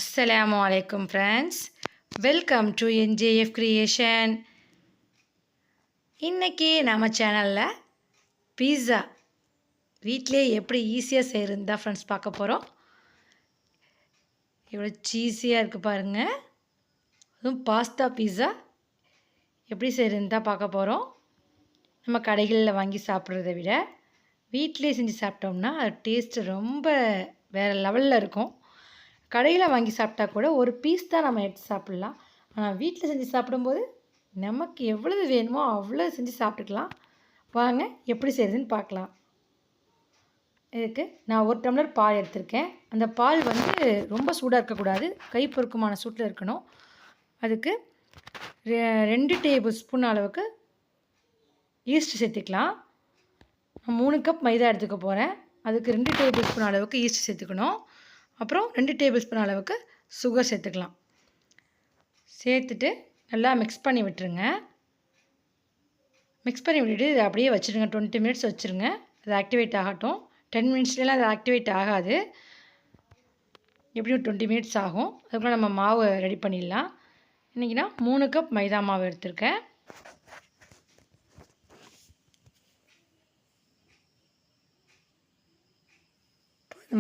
Assalamu alaikum friends. Welcome to NJF Creation. இன்னைக்கு நம்ம சேனலில் பீஸா வீட்டிலே எப்படி ஈஸியாக செய்கிறது தான் ஃப்ரெண்ட்ஸ் பார்க்க போகிறோம். எவ்வளோ சீஸியாக இருக்குது பாருங்கள். அதுவும் பாஸ்தா பீஸா எப்படி செய்கிறதுன்னு தான் பார்க்க போகிறோம். நம்ம கடைகளில் வாங்கி சாப்பிட்றத விட வீட்டிலே செஞ்சு சாப்பிட்டோம்னா அது டேஸ்ட்டு ரொம்ப வேறு லெவலில் இருக்கும். கடையில் வாங்கி சாப்பிட்டா கூட ஒரு பீஸ் தான் நம்ம எடுத்து சாப்பிட்லாம். ஆனால் வீட்டில் செஞ்சு சாப்பிடும்போது நமக்கு எவ்வளவு வேணுமோ அவ்வளோ செஞ்சு சாப்பிட்டுக்கலாம். வாங்க எப்படி செய்கிறதுன்னு பார்க்கலாம். இதுக்கு நான் 1 டம்ளர் பால் எடுத்திருக்கேன். அந்த பால் ரொம்ப சூடாக இருக்கக்கூடாது, கை பொறுக்குமான சூட்டில் இருக்கணும். அதுக்கு 2 டேபிள் ஸ்பூன் அளவுக்கு ஈஸ்ட் சேர்த்துக்கலாம். நான் 3 கப் மைதா எடுத்துக்க போகிறேன். அதுக்கு 2 டேபிள் ஸ்பூன் அளவுக்கு ஈஸ்ட் சேர்த்துக்கணும். அப்புறம் 2 டேபிள் ஸ்பூன் அளவுக்கு சுகர் சேர்த்துக்கலாம். சேர்த்துட்டு நல்லா மிக்ஸ் பண்ணி விட்டுருங்க. மிக்ஸ் பண்ணி விட்டுட்டு இதை அப்படியே வச்சுருங்க. 20 மினிட்ஸ் வச்சுருங்க. அது ஆக்டிவேட் ஆகட்டும். 10 மினிட்ஸ்லாம் அது ஆக்டிவேட் ஆகாது. எப்படியும் 20 மினிட்ஸ் ஆகும். அதுக்குள்ளே நம்ம மாவு ரெடி பண்ணிடலாம். இன்றைக்கி நான் 3 கப் மைதா மாவு எடுத்திருக்கேன்.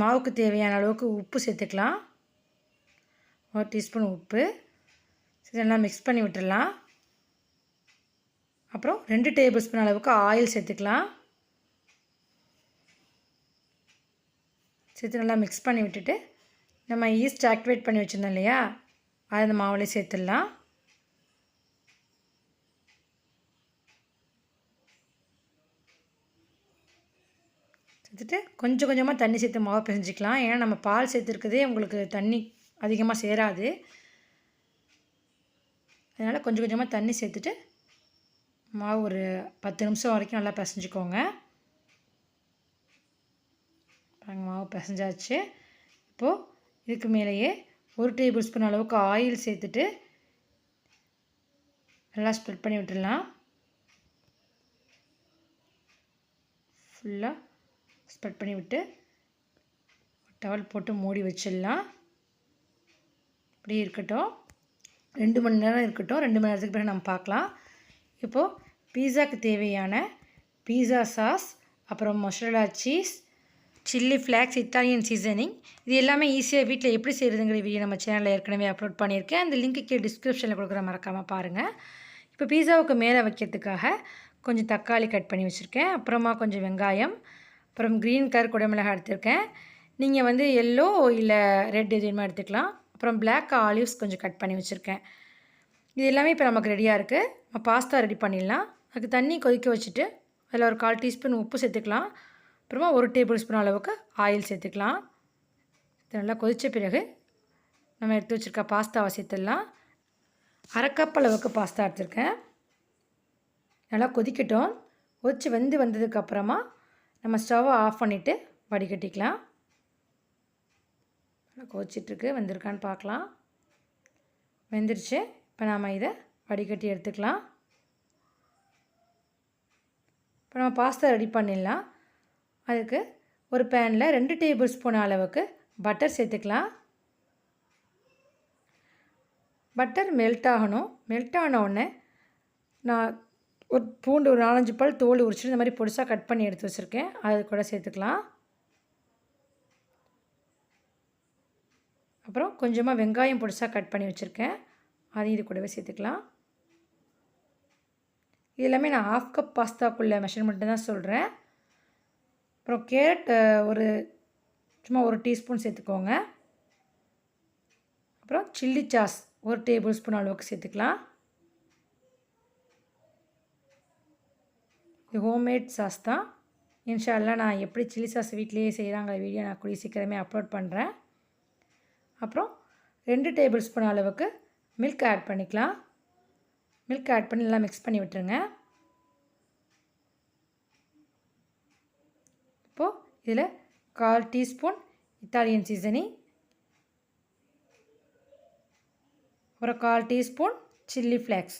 மாவுக்கு தேவையான அளவுக்கு உப்பு சேர்த்துக்கலாம். 1 டீஸ்பூன் உப்பு சரி நல்லா மிக்ஸ் பண்ணி விட்டுடலாம். அப்புறம் 2 டேபிள் ஸ்பூன் அளவுக்கு ஆயில் சேர்த்துக்கலாம். சேர்த்து நல்லா மிக்ஸ் பண்ணி விட்டுட்டு நம்ம ஈஸ்ட் ஆக்டிவேட் பண்ணி வச்சுருந்தோம் இல்லையா, அதை அந்த மாவுலேயே சேர்த்துடலாம். சேர்த்துட்டு கொஞ்சம் கொஞ்சமாக தண்ணி சேர்த்து மாவு பிசைஞ்சிக்கலாம். ஏன்னா நம்ம பால் சேர்த்துருக்கதே உங்களுக்கு தண்ணி அதிகமாக சேராது. அதனால் கொஞ்சம் கொஞ்சமாக தண்ணி சேர்த்துட்டு மாவு ஒரு 10 நிமிஷம் வரைக்கும் நல்லா பிசைஞ்சிக்கோங்க. மாவு பிசைஞ்சாச்சு. இப்போது இதுக்கு மேலேயே 1 டேபிள் ஸ்பூன் அளவுக்கு ஆயில் சேர்த்துட்டு நல்லா ஸ்ப்ரெட் பண்ணி விட்டுடலாம். ஃபுல்லாக ஸ்ப்ரெட் பண்ணி விட்டு டவல் போட்டு மூடி வச்சிடலாம். இப்படி இருக்கட்டும். 2 மணி நேரம் இருக்கட்டும். 2 மணி நேரத்துக்கு பிறகு நம்ம பார்க்கலாம். இப்போது பீஸாக்கு தேவையான பீஸா சாஸ், அப்புறம் mozzarella cheese, chilli flakes, Italian seasoning, இது எல்லாமே ஈஸியாக வீட்டில் எப்படி செய்கிறதுங்கிற வீடியோ நம்ம சேனலில் ஏற்கனவே அப்லோட் பண்ணியிருக்கேன். அந்த லிங்க்கு கீழே டிஸ்கிரிப்ஷனில் கொடுக்குற மறக்காமல் பாருங்கள். இப்போ பீஸாவுக்கு மேலே வைக்கிறதுக்காக கொஞ்சம் தக்காளி கட் பண்ணி வச்சுருக்கேன். அப்புறமா கொஞ்சம் வெங்காயம், அப்புறம் க்ரீன் கலர் குடமிளகாய் எடுத்திருக்கேன். நீங்கள் எல்லோ இல்லை ரெட் எதுவுமே எடுத்துக்கலாம். அப்புறம் பிளாக் ஆலிவ்ஸ் கொஞ்சம் கட் பண்ணி வச்சுருக்கேன். இது எல்லாமே இப்போ நமக்கு ரெடியாக இருக்குது. நம்ம பாஸ்தா ரெடி பண்ணிடலாம். அதுக்கு தண்ணி கொதிக்க வச்சுட்டு அதில் ஒரு 1/4 டீஸ்பூன் உப்பு சேர்த்துக்கலாம். அப்புறமா 1 டேபிள் ஸ்பூன் அளவுக்கு ஆயில் சேர்த்துக்கலாம். இது நல்லா கொதித்த பிறகு நம்ம எடுத்து வச்சுருக்க பாஸ்தாவை சேர்த்துடலாம். 1/2 கப் அளவுக்கு பாஸ்தா எடுத்துருக்கேன். நல்லா கொதிக்கட்டும். கொதித்து வந்ததுக்கப்புறமா நம்ம ஸ்டவ்வை ஆஃப் பண்ணிவிட்டு வடிகட்டிக்கலாம். நல்லா கொதிச்சிட்ருக்கு. வெந்திருக்கான்னு பார்க்கலாம். வெந்துருச்சு. இப்போ நாம் இதை வடிகட்டி எடுத்துக்கலாம். இப்போ நம்ம பாஸ்தா ரெடி பண்ணிடலாம். அதுக்கு ஒரு பேனில் 2 டேபிள் ஸ்பூன் அளவுக்கு பட்டர் சேர்த்துக்கலாம். பட்டர் மெல்ட் ஆகணும். மெல்ட் ஆன உடனே நான் ஒரு பூண்டு ஒரு 4-5 பல் தோல் உரிச்சிட்டு இந்த மாதிரி பொடிசாக கட் பண்ணி எடுத்து வச்சுருக்கேன். அது கூட சேர்த்துக்கலாம். அப்புறம் கொஞ்சமாக வெங்காயம் பொடிசாக கட் பண்ணி வச்சுருக்கேன். அதையும் இது கூடவே சேர்த்துக்கலாம். இது எல்லாமே நான் 1/2 கப் பாஸ்தாக்குள்ளே மெஷர்மெண்ட்டு தான் சொல்கிறேன். அப்புறம் கேரட் சும்மா 1 டீஸ்பூன் சேர்த்துக்கோங்க. அப்புறம் சில்லி சாஸ் 1 டேபிள் ஸ்பூன் அளவுக்கு சேர்த்துக்கலாம். இது ஹோம்மேட் சாஸ் தான். இன்ஷா அல்லாஹ் நான் எப்படி சில்லி சாஸ் வீட்டிலேயே செய்கிறாங்க வீடியோ நான் கூடிய சீக்கிரமே அப்லோட் பண்ணுறேன். அப்புறம் 2 டேபிள் ஸ்பூன் அளவுக்கு மில்க் ஆட் பண்ணிக்கலாம். மில்க் ஆட் பண்ணி நல்லா மிக்ஸ் பண்ணி விட்டுருங்க. இப்போது இதில் 1/4 டீஸ்பூன் இத்தாலியன் சீசனிங், அப்புறம் 1/4 டீஸ்பூன் சில்லி ஃப்ளேக்ஸ்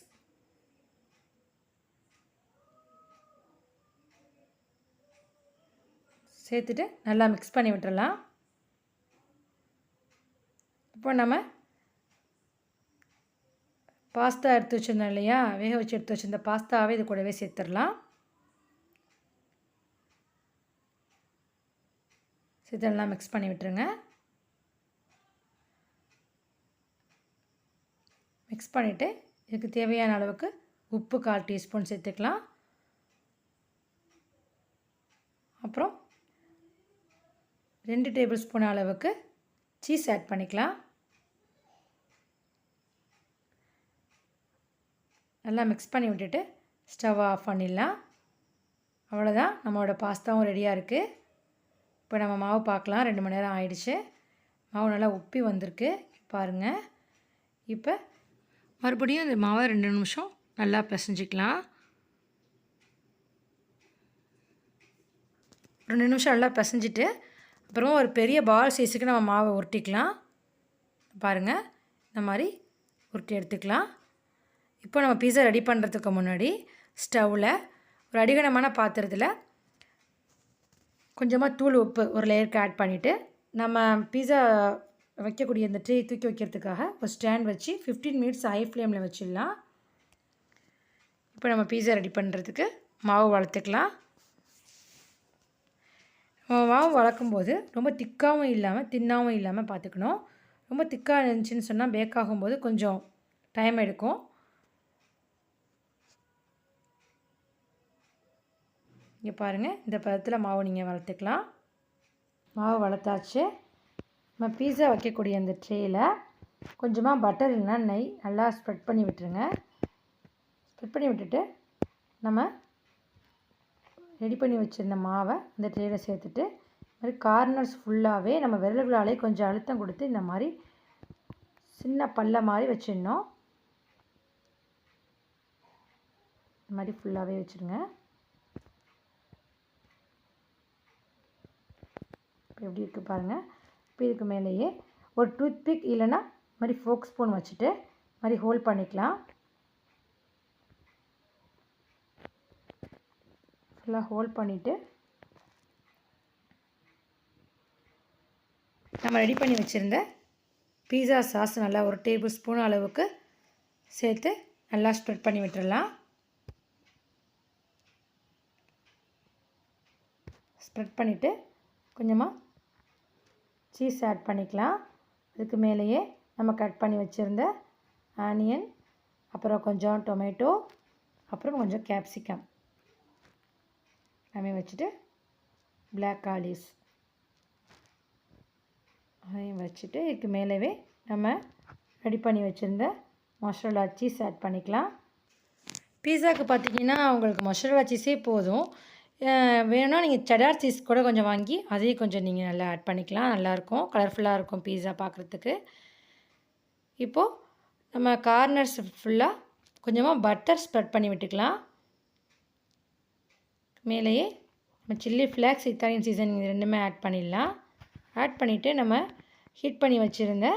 சேர்த்துட்டு நல்லா மிக்ஸ் பண்ணி விட்டுறலாம். இப்போ நம்ம பாஸ்தா எடுத்து வச்சுருந்தோம் இல்லையா, வேக வச்சு எடுத்து வச்சுருந்த பாஸ்தாவே இது கூடவே சேர்த்துடலாம். சேர்த்து நல்லா மிக்ஸ் பண்ணி விட்டுருங்க. மிக்ஸ் பண்ணிவிட்டு இதுக்கு தேவையான அளவுக்கு உப்பு 1/4 டீஸ்பூன் சேர்த்துக்கலாம். அப்புறம் 2 டேபிள் ஸ்பூன் அளவுக்கு சீஸ் ஆட் பண்ணிக்கலாம். நல்லா மிக்ஸ் பண்ணி விட்டுட்டு ஸ்டவ் ஆஃப் பண்ணிடலாம். அவ்வளோதான், நம்மளோட பாஸ்தாவும் ரெடியாக இருக்குது. இப்போ நம்ம மாவு பார்க்கலாம். 2 மணி நேரம் ஆயிடுச்சு. மாவு நல்லா உப்பி வந்திருக்கு பாருங்கள். இப்போ மறுபடியும் இந்த மாவை 2 நிமிஷம் நல்லா பிசைஞ்சிக்கலாம். 2 நிமிஷம் நல்லா பிசைஞ்சிட்டு அப்புறமா ஒரு பெரிய பால் சைஸுக்கு நம்ம மாவை உருட்டிக்கலாம். பாருங்கள், இந்த மாதிரி உருட்டி எடுத்துக்கலாம். இப்போ நம்ம பீஸா ரெடி பண்ணுறதுக்கு முன்னாடி ஸ்டவ்வில் ஒரு அடிகனமான பாத்திரத்தில் கொஞ்சமாக தூள் உப்பு ஒரு லேயருக்கு ஆட் பண்ணிவிட்டு நம்ம பீஸா வைக்கக்கூடிய இந்த ட்ரே தூக்கி வைக்கிறதுக்காக ஒரு ஸ்டாண்ட் வச்சு 15 மினிட்ஸ் ஹை ஃப்ளேமில் வச்சிடலாம். இப்போ நம்ம பீஸா ரெடி பண்ணுறதுக்கு மாவு வளர்த்துக்கலாம். மாவு வளர்க்கும்போது ரொம்ப திக்காகவும் இல்லாமல் தின்னாகவும் இல்லாமல் பார்த்துக்கணும். ரொம்ப திக்காக இருந்துச்சுன்னு சொன்னால் பேக் ஆகும்போது கொஞ்சம் டைம் எடுக்கும். இங்கே பாருங்கள், இந்த பதத்தில் மாவு நீங்கள் வளர்த்துக்கலாம். மாவு வளர்த்தாச்சு. நம்ம பீஸா வைக்கக்கூடிய அந்த ட்ரேயில் கொஞ்சமாக பட்டர் இல்லைன்னா நெய் நல்லா ஸ்ப்ரெட் பண்ணி விட்டுருங்க. ஸ்ப்ரெட் பண்ணி விட்டுட்டு நம்ம ரெடி பண்ணி வச்சுருந்த மாவை அந்த ட்ரேயில் சேர்த்துட்டு இந்த மாதிரி கார்னர்ஸ் ஃபுல்லாகவே நம்ம விரல்களாலே கொஞ்சம் அழுத்தம் கொடுத்து இந்த மாதிரி சின்ன பல்ல மாதிரி வச்சிடணும். இந்த மாதிரி ஃபுல்லாகவே வச்சுருங்க. இப்போ எப்படி இருக்குது பாருங்கள். இப்போ இதுக்கு மேலேயே ஒரு டூத்பிக் இல்லைன்னா இது மாதிரி ஃபோக் ஸ்பூன் வச்சுட்டு இது மாதிரி ஹோல்ட் பண்ணிக்கலாம். ஃபுல்லாக ஹோல்ட் பண்ணிவிட்டு நம்ம ரெடி பண்ணி வச்சுருந்த பீஸா சாஸ் நல்லா ஒரு டேபிள் ஸ்பூன் அளவுக்கு சேர்த்து நல்லா ஸ்ப்ரெட் பண்ணி விட்டுடலாம். ஸ்ப்ரெட் பண்ணிவிட்டு கொஞ்சமாக சீஸ் ஆட் பண்ணிக்கலாம். அதுக்கு மேலேயே நம்ம கட் பண்ணி வச்சுருந்த ஆனியன், அப்புறம் கொஞ்சம் டொமேட்டோ, அப்புறம் கொஞ்சம் கேப்சிகம் எல்லாமே வச்சுட்டு பிளாக் ஆலிவ்ஸ் அதையும் வச்சுட்டு இதுக்கு மேலவே நம்ம ரெடி பண்ணி வச்சுருந்த மொசரல்லா சீஸ் ஆட் பண்ணிக்கலாம். பீஸாவுக்கு பார்த்திங்கன்னா உங்களுக்கு மொசரல்லா சீஸே போதும். வேணும்னா நீங்கள் செடார் சீஸ் கூட கொஞ்சம் வாங்கி அதையும் கொஞ்சம் நீங்கள் நல்லா ஆட் பண்ணிக்கலாம். நல்லாயிருக்கும், கலர்ஃபுல்லாக இருக்கும் பீஸா பார்க்குறதுக்கு. இப்போது நம்ம கார்னர்ஸ் ஃபுல்லாக கொஞ்சமாக பட்டர் ஸ்ப்ரெட் பண்ணி விட்டுக்கலாம். மேலேயே நம்ம சில்லி ஃப்ளேக்ஸ், இத்தாலியன் சீசன் இது ரெண்டுமே ஆட் பண்ணிடலாம். ஆட் பண்ணிவிட்டு நம்ம ஹீட் பண்ணி வச்சுருந்த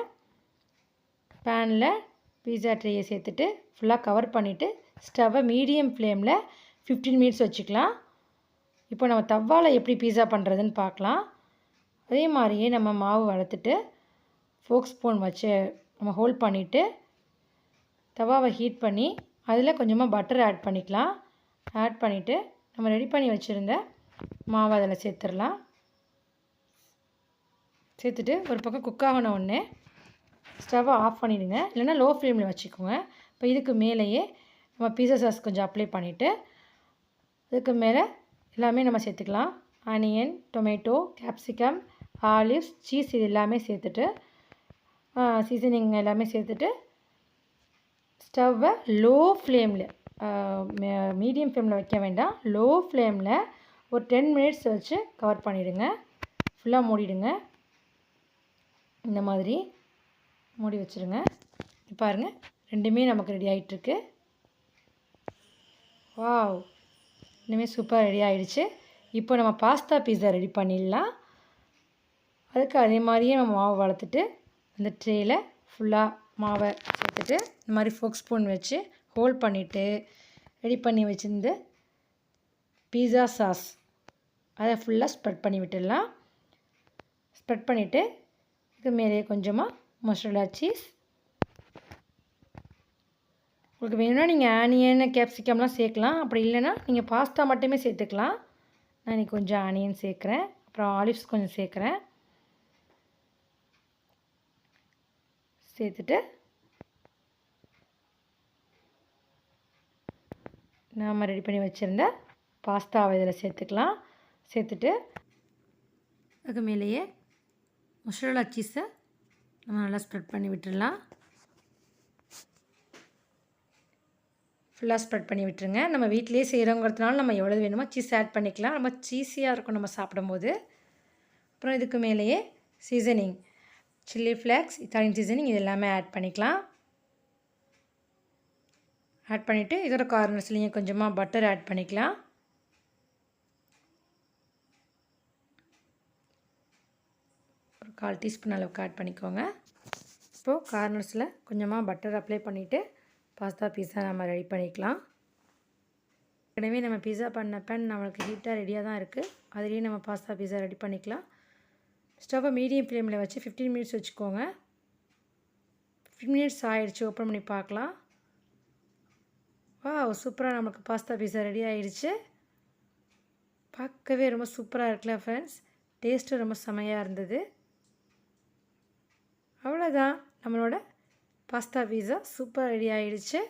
பேனில் பீஸா ட்ரேயை சேர்த்துட்டு ஃபுல்லாக கவர் பண்ணிவிட்டு ஸ்டவ்வை மீடியம் ஃப்ளேமில் 15 மினிட்ஸ் வச்சுக்கலாம். இப்போ நம்ம தவாவில் எப்படி பீஸா பண்ணுறதுன்னு பார்க்கலாம். அதே மாதிரியே நம்ம மாவு வளர்த்துட்டு ஃபோக் ஸ்பூன் வச்சு நம்ம ஹோல்ட் பண்ணிவிட்டு தவாவை ஹீட் பண்ணி அதில் கொஞ்சமாக பட்டர் ஆட் பண்ணிக்கலாம். ஆட் பண்ணிவிட்டு நம்ம ரெடி பண்ணி வச்சுருந்த மாவை அதில் சேர்த்துடலாம். சேர்த்துட்டு ஒரு பக்கம் குக் ஆகின உடனே ஸ்டவ்வை ஆஃப் பண்ணிவிடுங்க, இல்லைன்னா லோ ஃப்ளேமில் வச்சுக்கோங்க. இப்போ இதுக்கு மேலேயே நம்ம பீஸா சாஸ் கொஞ்சம் அப்ளை பண்ணிவிட்டு அதுக்கு மேலே எல்லாமே நம்ம சேர்த்துக்கலாம். Onion, tomato, capsicum, olives, cheese இது எல்லாமே சேர்த்துட்டு சீசனிங் எல்லாமே சேர்த்துட்டு ஸ்டவ்வை லோ ஃப்ளேமில், மீடியம் ஃப்ளேமில் வைக்க வேண்டாம், லோ ஃப்ளேமில் ஒரு 10 மினிட்ஸ் வச்சு கவர் பண்ணிவிடுங்க. ஃபுல்லாக மூடிடுங்க. இந்த மாதிரி மூடி வச்சுருங்க. பாருங்கள், ரெண்டுமே நமக்கு ரெடி ஆகிட்டுருக்கு. வாவ், இன்னுமே சூப்பராக ரெடி ஆகிடுச்சு. இப்போ நம்ம பாஸ்தா பீஸா ரெடி பண்ணிடலாம். அதுக்கு அதே மாதிரியே நம்ம மாவு வளர்த்துட்டு அந்த ட்ரேயில் ஃபுல்லாக மாவை சேர்த்துட்டு இந்த மாதிரி ஃபோக் ஸ்பூன் வச்சு ஹோல்ட் பண்ணிவிட்டு ரெடி பண்ணி வச்சுருந்து பீஸா சாஸ் அதை ஃபுல்லாக ஸ்ப்ரெட் பண்ணி விட்டுடலாம். ஸ்ப்ரெட் பண்ணிவிட்டு இதுக்கு மேலே கொஞ்சமாக மொசரல்லா சீஸ். உங்களுக்கு வேணும்னா நீங்கள் ஆனியன் கேப்சிகம்லாம் சேர்க்கலாம். அப்படி இல்லைன்னா நீங்கள் பாஸ்தா மட்டுமே சேர்த்துக்கலாம். நான் இன்றைக்கி கொஞ்சம் ஆனியன் சேர்க்குறேன். அப்புறம் ஆலிவ்ஸ் கொஞ்சம் சேர்க்குறேன். சேர்த்துட்டு நாம் ரெடி பண்ணி வச்சுருந்த பாஸ்தாவை இதில் சேர்த்துக்கலாம். சேர்த்துட்டு அதுக்கு மேலேயே மொசரல்லா சீஸை நம்ம நல்லா ஸ்ப்ரெட் பண்ணி விட்டுடலாம். ஃபுல்லாக ஸ்ப்ரெட் பண்ணி விட்டுருங்க. நம்ம வீட்டிலேயே செய்கிறோங்கிறதுனால நம்ம எவ்வளோ வேணுமோ சீஸ் ஆட் பண்ணிக்கலாம். ரொம்ப சீஸியாக இருக்கும் நம்ம சாப்பிடும்போது. அப்புறம் இதுக்கு மேலேயே seasoning, chilli flakes, Italian seasoning இது எல்லாமே ஆட் பண்ணிக்கலாம். ஆட் பண்ணிவிட்டு இதோட கார்னர்ஸ்லேயும் கொஞ்சமாக பட்டர் ஆட் பண்ணிக்கலாம். ஒரு 1/4 டீஸ்பூன் அளவுக்கு ஆட் பண்ணிக்கோங்க. இப்போது கார்னர்ஸில் கொஞ்சமாக பட்டர் அப்ளை பண்ணிவிட்டு பாஸ்தா பீஸா நம்ம ரெடி பண்ணிக்கலாம். ஏற்கனவே நம்ம பீஸா பண்ண பேன் நம்மளுக்கு ஹீட்டாக ரெடியாக தான் இருக்குது. அதுலேயே நம்ம பாஸ்தா பீஸா ரெடி பண்ணிக்கலாம். ஸ்டவ்வை மீடியம் ஃப்ளேமில் வச்சு 15 மினிட்ஸ் வச்சுக்கோங்க. 15 மினிட்ஸ் ஆகிடுச்சு. ஓப்பன் பண்ணி பார்க்கலாம். சூப்பராக நமக்கு பாஸ்தா பீஸா ரெடி ஆகிடுச்சு. பார்க்கவே ரொம்ப சூப்பராக இருக்குல்ல ஃப்ரெண்ட்ஸ். டேஸ்ட்டும் ரொம்ப செமையாக இருந்தது. அவ்வளோதான், நம்மளோட பாஸ்தா பீஸா சூப்பராக ரெடி ஆகிடுச்சு.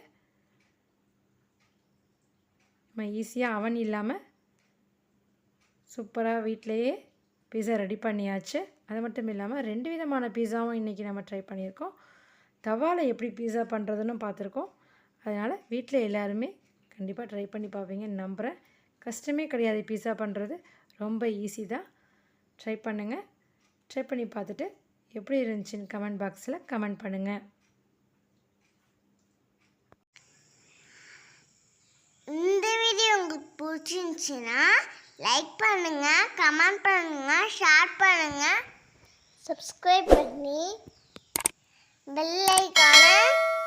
நம்ம ஈஸியாக அவன் இல்லாமல் சூப்பராக வீட்டிலையே பீஸா ரெடி பண்ணியாச்சு. அது மட்டும் இல்லாமல் 2 விதமான பீஸாவும் இன்றைக்கி நம்ம ட்ரை பண்ணியிருக்கோம். தவாவில் எப்படி பீஸா பண்ணுறதுன்னு பார்த்துருக்கோம். அதனால் வீட்டில் எல்லாருமே கண்டிப்பாக ட்ரை பண்ணி பார்ப்பீங்கன்னு நம்புகிறேன். கஷ்டமே கிடையாது பீஸா பண்ணுறது, ரொம்ப ஈஸி தான். ட்ரை பண்ணுங்கள். ட்ரை பண்ணி பார்த்துட்டு எப்படி இருந்துச்சுன்னு கமெண்ட் பாக்ஸில் கமெண்ட் பண்ணுங்கள். இந்த வீடியோ உங்களுக்கு பிடிச்சிருந்துச்சுன்னா லைக் பண்ணுங்கள், கமெண்ட் பண்ணுங்கள், ஷேர் பண்ணுங்கள், சப்ஸ்கிரைப் பண்ணி பெல் ஐகானை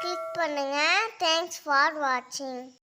கிளிக் பண்ணுங்கள். தேங்க்ஸ் ஃபார் வாட்சிங்.